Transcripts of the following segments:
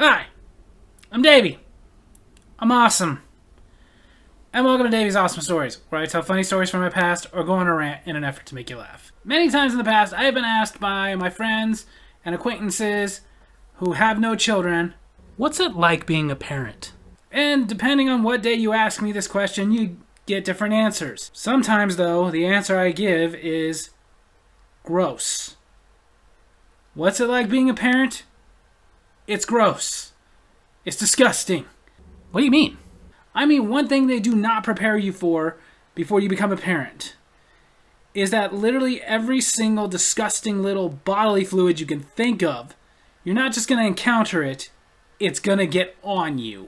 Hi, I'm Davy. I'm awesome. And welcome to Davy's Awesome Stories, where I tell funny stories from my past or go on a rant in an effort to make you laugh. Many times in the past, I have been asked by my friends and acquaintances who have no children, what's it like being a parent? And depending on what day you ask me this question, you get different answers. Sometimes, though, the answer I give is gross. What's it like being a parent? It's gross. It's disgusting. What do you mean? I mean, one thing they do not prepare you for before you become a parent is that literally every single disgusting little bodily fluid you can think of, you're not just going to encounter it, it's going to get on you.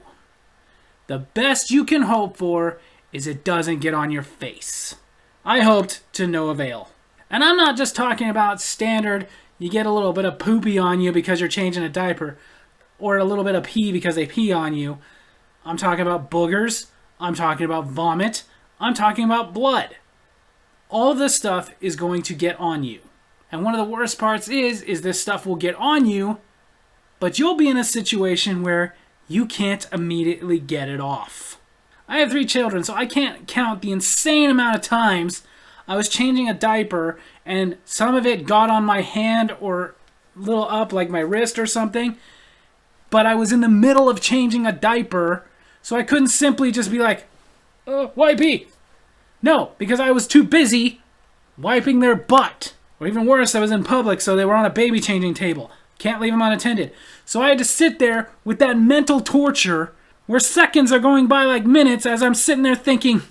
The best you can hope for is it doesn't get on your face. I hoped to no avail. And I'm not just talking about standard, you get a little bit of poopy on you because you're changing a diaper, or a little bit of pee because they pee on you. I'm talking about boogers. I'm talking about vomit. I'm talking about blood. All of this stuff is going to get on you. And one of the worst parts is this stuff will get on you, but you'll be in a situation where you can't immediately get it off. I have 3 children, so I can't count the insane amount of times I was changing a diaper and some of it got on my hand or a little up like my wrist or something, but I was in the middle of changing a diaper, so I couldn't simply just be like, wipey. No, because I was too busy wiping their butt. Or even worse, I was in public, so they were on a baby changing table. Can't leave them unattended. So I had to sit there with that mental torture where seconds are going by like minutes as I'm sitting there thinking,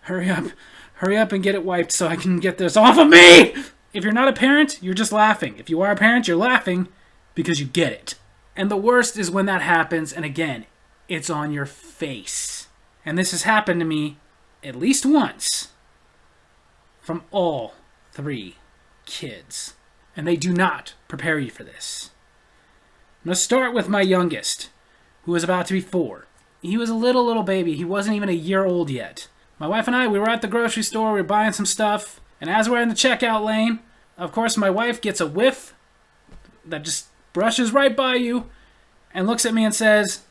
hurry up and get it wiped so I can get this off of me. If you're not a parent, you're just laughing. If you are a parent, you're laughing because you get it. And the worst is when that happens, and again, it's on your face. And this has happened to me at least once from all 3 kids. And they do not prepare you for this. I'm going to start with my youngest, who was about to be 4. He was a little baby. He wasn't even a year old yet. My wife and I, we were at the grocery store. We were buying some stuff. And as we're in the checkout lane, of course, my wife gets a whiff that just brushes right by you and looks at me and says,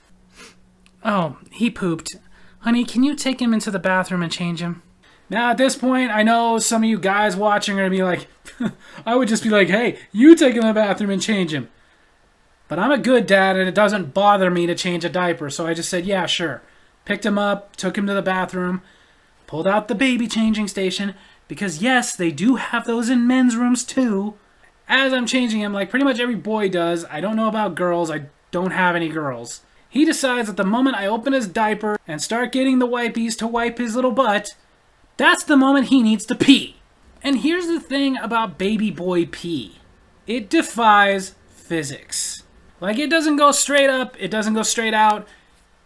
"Oh, he pooped. Honey, can you take him into the bathroom and change him?" Now, at this point, I know some of you guys watching are going to be like, I would just be like, hey, you take him to the bathroom and change him. But I'm a good dad, and it doesn't bother me to change a diaper, so I just said, yeah, sure. Picked him up, took him to the bathroom, pulled out the baby changing station, because yes, they do have those in men's rooms too. As I'm changing him, like pretty much every boy does, I don't know about girls, I don't have any girls. He decides that the moment I open his diaper and start getting the wipies to wipe his little butt, that's the moment he needs to pee. And here's the thing about baby boy pee. It defies physics. Like, it doesn't go straight up, it doesn't go straight out,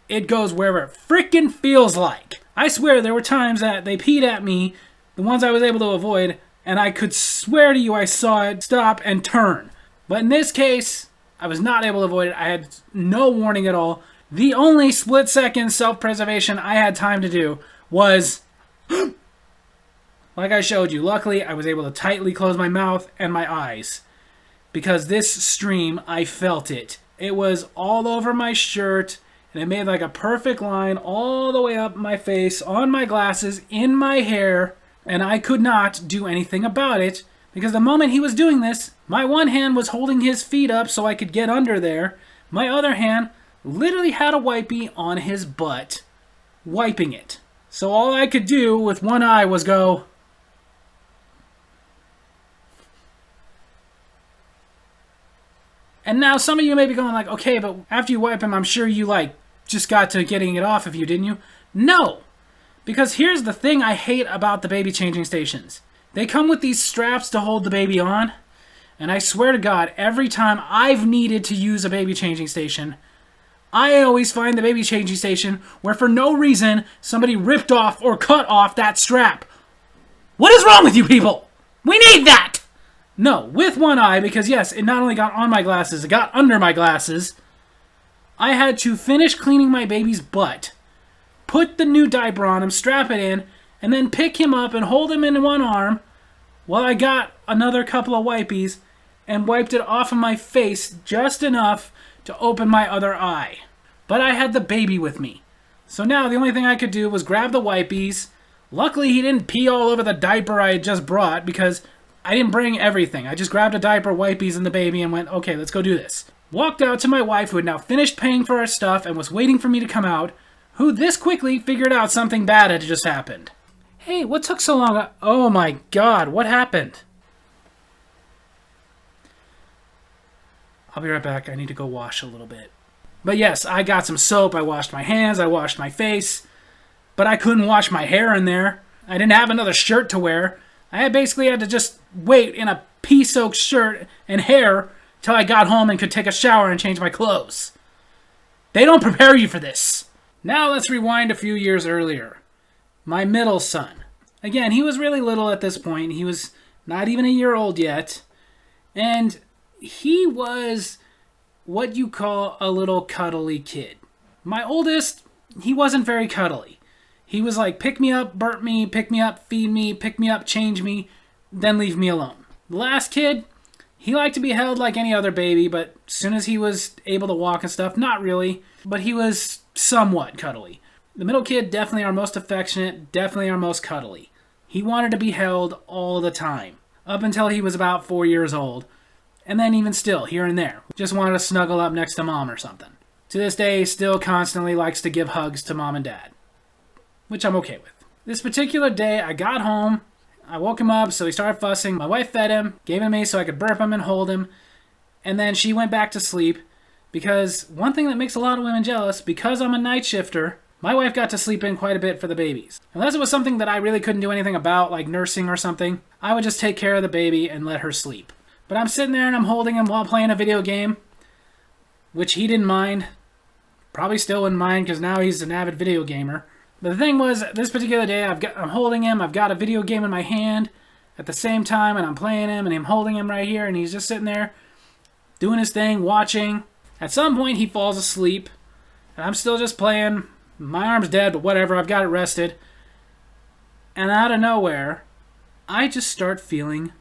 it goes wherever it frickin' feels like. I swear there were times that they peed at me, the ones I was able to avoid, and I could swear to you I saw it stop and turn. But in this case, I was not able to avoid it. I had no warning at all. The only split-second self-preservation I had time to do was, like I showed you. Luckily, I was able to tightly close my mouth and my eyes. Because this stream, I felt it. It was all over my shirt, and it made like a perfect line all the way up my face, on my glasses, in my hair, and I could not do anything about it, because the moment he was doing this, my one hand was holding his feet up so I could get under there. My other hand literally had a wipey on his butt, wiping it. So all I could do with one eye was go, and now some of you may be going like, okay, but after you wipe him, I'm sure you just got to getting it off of you, didn't you? No! Because here's the thing I hate about the baby changing stations. They come with these straps to hold the baby on, and I swear to God, every time I've needed to use a baby changing station, I always find the baby changing station where for no reason somebody ripped off or cut off that strap. What is wrong with you people? We need that! No, with one eye, because yes, it not only got on my glasses, it got under my glasses. I had to finish cleaning my baby's butt, put the new diaper on him, strap it in, and then pick him up and hold him in one arm while I got another couple of wipies and wiped it off of my face just enough to open my other eye. But I had the baby with me. So now the only thing I could do was grab the wipies. Luckily, he didn't pee all over the diaper I had just brought because I didn't bring everything. I just grabbed a diaper, wipies, and the baby and went, okay, let's go do this. Walked out to my wife, who had now finished paying for our stuff and was waiting for me to come out, who this quickly figured out something bad had just happened. Hey, what took so long? Oh my God, what happened? I'll be right back. I need to go wash a little bit. But yes, I got some soap. I washed my hands. I washed my face. But I couldn't wash my hair in there. I didn't have another shirt to wear. I basically had to just wait in a pea-soaked shirt and hair till I got home and could take a shower and change my clothes. They don't prepare you for this. Now let's rewind a few years earlier. My middle son. Again, he was really little at this point. He was not even a year old yet. And he was what you call a little cuddly kid. My oldest, he wasn't very cuddly. He was like, pick me up, burp me, pick me up, feed me, pick me up, change me, then leave me alone. The last kid, he liked to be held like any other baby, but as soon as he was able to walk and stuff, not really, but he was somewhat cuddly. The middle kid, definitely our most affectionate, definitely our most cuddly. He wanted to be held all the time, up until he was about 4 years old. And then even still, here and there, just wanted to snuggle up next to mom or something. To this day, still constantly likes to give hugs to mom and dad, which I'm okay with. This particular day, I got home, I woke him up, so he started fussing. My wife fed him, gave him to me so I could burp him and hold him, and then she went back to sleep, because one thing that makes a lot of women jealous, because I'm a night shifter, my wife got to sleep in quite a bit for the babies. Unless it was something that I really couldn't do anything about, like nursing or something, I would just take care of the baby and let her sleep. But I'm sitting there and I'm holding him while playing a video game, which he didn't mind. Probably still wouldn't mind because now he's an avid video gamer. But the thing was, this particular day, I'm holding him, I've got a video game in my hand at the same time, and I'm playing him, and I'm holding him right here, and he's just sitting there doing his thing, watching. At some point, he falls asleep, and I'm still just playing. My arm's dead, but whatever, I've got it rested. And out of nowhere, I just start feeling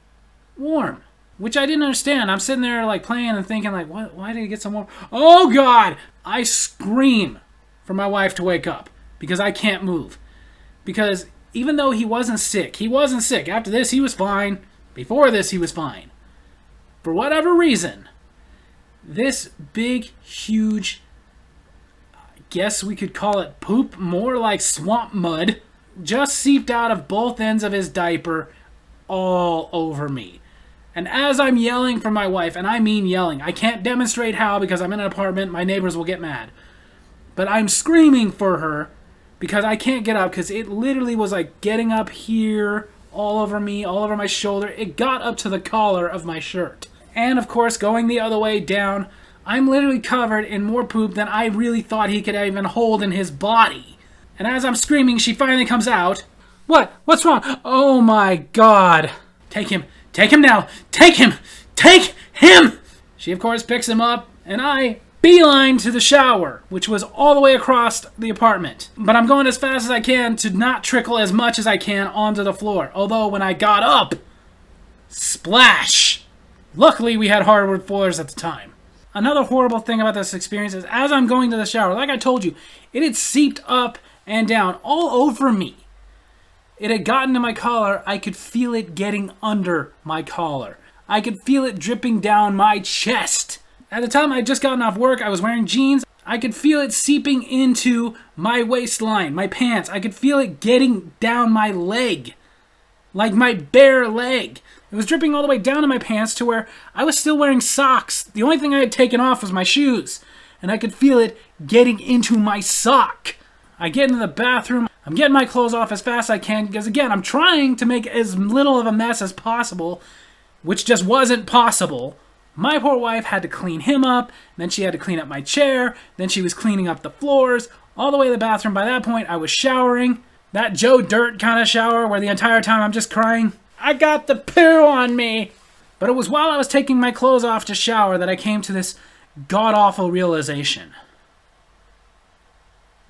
warm. Which I didn't understand. I'm sitting there like playing and thinking like, what? Why did he get so warm? Oh God! I scream for my wife to wake up because I can't move. Because even though he wasn't sick, After this, he was fine. Before this, he was fine. For whatever reason, this big, huge, I guess we could call it poop, more like swamp mud, just seeped out of both ends of his diaper all over me. And as I'm yelling for my wife, and I mean yelling, I can't demonstrate how because I'm in an apartment, my neighbors will get mad. But I'm screaming for her because I can't get up because it literally was like getting up here, all over me, all over my shoulder. It got up to the collar of my shirt. And of course, going the other way down, I'm literally covered in more poop than I really thought he could even hold in his body. And as I'm screaming, she finally comes out. What? What's wrong? Oh my God. Take him. Take him now! Take him! Take him! She, of course, picks him up, and I beeline to the shower, which was all the way across the apartment. But I'm going as fast as I can to not trickle as much as I can onto the floor. Although, when I got up, splash! Luckily, we had hardwood floors at the time. Another horrible thing about this experience is, as I'm going to the shower, like I told you, it had seeped up and down all over me. It had gotten to my collar. I could feel it getting under my collar. I could feel it dripping down my chest. At the time I had just gotten off work, I was wearing jeans. I could feel it seeping into my waistline, my pants. I could feel it getting down my leg, like my bare leg. It was dripping all the way down to my pants to where I was still wearing socks. The only thing I had taken off was my shoes, and I could feel it getting into my sock. I get into the bathroom. I'm getting my clothes off as fast as I can because, again, I'm trying to make as little of a mess as possible, which just wasn't possible. My poor wife had to clean him up, then she had to clean up my chair, then she was cleaning up the floors, all the way to the bathroom. By that point, I was showering. That Joe Dirt kind of shower where the entire time I'm just crying, I got the poo on me. But it was while I was taking my clothes off to shower that I came to this god-awful realization.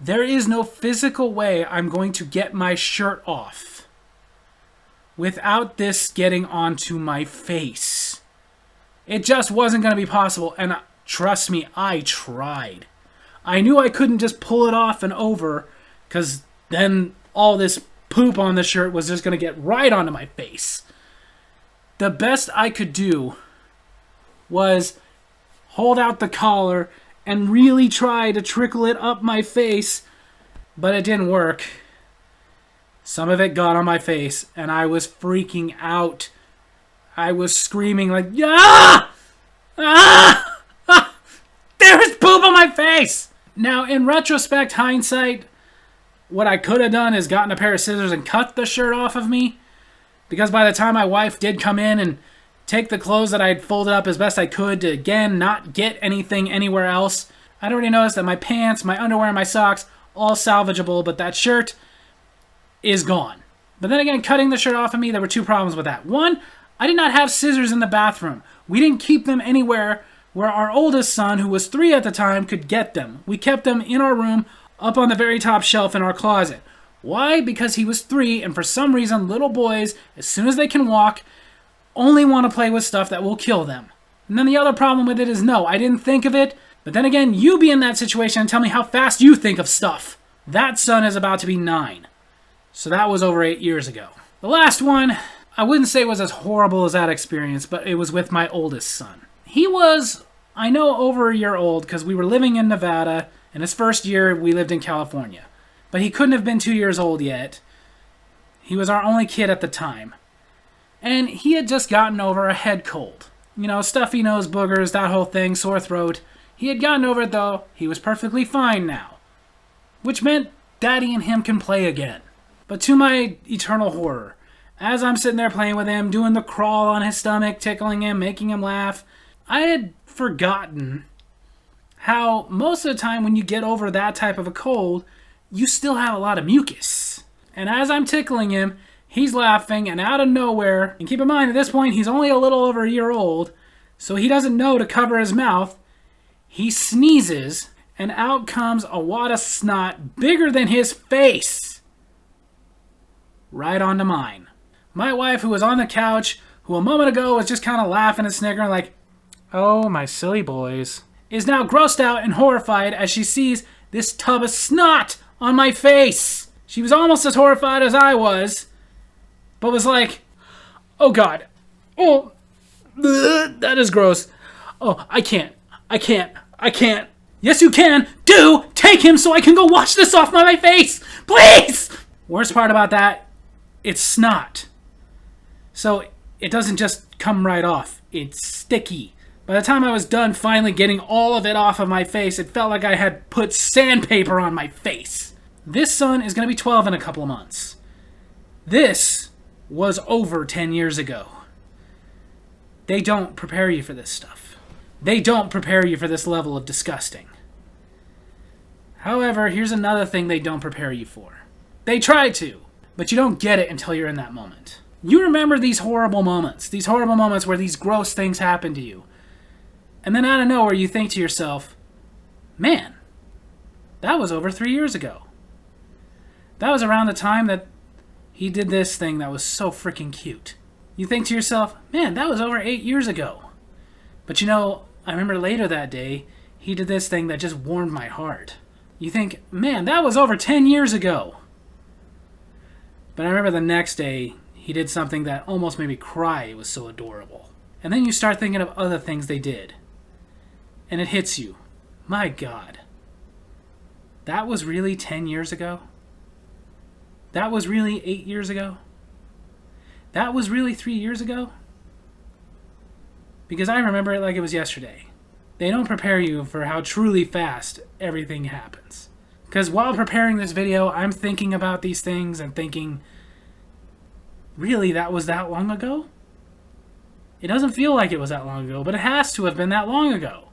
There is no physical way I'm going to get my shirt off without this getting onto my face. It just wasn't going to be possible. And Trust me, I tried. I knew I couldn't just pull it off and over, because then all this poop on the shirt was just going to get right onto my face. The best I could do was hold out the collar and really try to trickle it up my face, but it didn't work. Some of it got on my face, and I was freaking out. I was screaming like, "Ah! Ah! Ah! There's poop on my face!" Now, in retrospect, hindsight, what I could have done is gotten a pair of scissors and cut the shirt off of me. Because by the time my wife did come in and take the clothes that I had folded up as best I could to, again, not get anything anywhere else, I'd already noticed that my pants, my underwear, and my socks, all salvageable, but that shirt is gone. But then again, cutting the shirt off of me, there were two problems with that. One, I did not have scissors in the bathroom. We didn't keep them anywhere where our oldest son, who was 3 at the time, could get them. We kept them in our room, up on the very top shelf in our closet. Why? Because he was 3, and for some reason, little boys, as soon as they can walk, only want to play with stuff that will kill them. And then the other problem with it is, no, I didn't think of it. But then again, you be in that situation and tell me how fast you think of stuff. That son is about to be 9. So that was over 8 years ago. The last one, I wouldn't say was as horrible as that experience, but it was with my oldest son. He was, I know, over a year old because we were living in Nevada, and his first year we lived in California. But he couldn't have been 2 years old yet. He was our only kid at the time. And he had just gotten over a head cold. You know, stuffy nose, boogers, that whole thing, sore throat. He had gotten over it though. He was perfectly fine now. Which meant Daddy and him can play again. But to my eternal horror, as I'm sitting there playing with him, doing the crawl on his stomach, tickling him, making him laugh, I had forgotten how most of the time when you get over that type of a cold, you still have a lot of mucus. And as I'm tickling him, he's laughing, and out of nowhere, and keep in mind at this point he's only a little over a year old, so he doesn't know to cover his mouth, he sneezes, and out comes a wad of snot bigger than his face. Right onto mine. My wife, who was on the couch, who a moment ago was just kind of laughing and sniggering like, "Oh, my silly boys," is now grossed out and horrified as she sees this tub of snot on my face. She was almost as horrified as I was, but was like, "Oh God, oh, that is gross. Oh, I can't. Yes, you can. Take him so I can go wash this off my face, please." Worst part about that, it's snot. So it doesn't just come right off. It's sticky. By the time I was done finally getting all of it off of my face, it felt like I had put sandpaper on my face. This son is going to be 12 in a couple of months. This was over 10 years ago. They don't prepare you for this stuff. They don't prepare you for this level of disgusting. However, here's another thing they don't prepare you for. They try to, but you don't get it until you're in that moment. You remember these horrible moments where these gross things happen to you. And then out of nowhere you think to yourself, man, that was over 3 years ago. That was around the time that he did this thing that was so freaking cute. You think to yourself, man, that was over 8 years ago. But you know, I remember later that day, he did this thing that just warmed my heart. You think, man, that was over 10 years ago. But I remember the next day, he did something that almost made me cry. It was so adorable. And then you start thinking of other things they did. And it hits you. My God. That was really 10 years ago? That was really 8 years ago? That was really 3 years ago? Because I remember it like it was yesterday. They don't prepare you for how truly fast everything happens. Because while preparing this video, I'm thinking about these things and thinking, really, that was that long ago? It doesn't feel like it was that long ago, but it has to have been that long ago.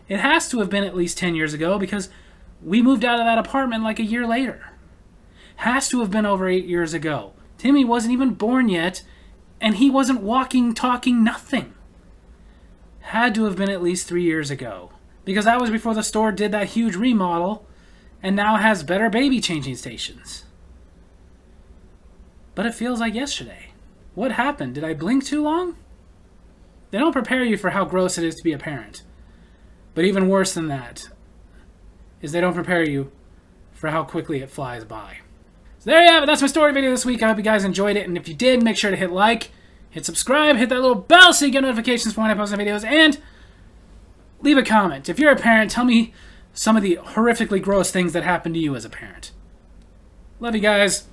It has to have been at least 10 years ago because we moved out of that apartment like a year later. Has to have been over 8 years ago. Timmy wasn't even born yet, and he wasn't walking, talking, nothing. Had to have been at least 3 years ago. Because that was before the store did that huge remodel and now has better baby changing stations. But it feels like yesterday. What happened? Did I blink too long? They don't prepare you for how gross it is to be a parent. But even worse than that is they don't prepare you for how quickly it flies by. So there you have it. That's my story video this week. I hope you guys enjoyed it. And if you did, make sure to hit like, hit subscribe, hit that little bell so you get notifications for when I post my videos, and leave a comment. If you're a parent, tell me some of the horrifically gross things that happened to you as a parent. Love you guys.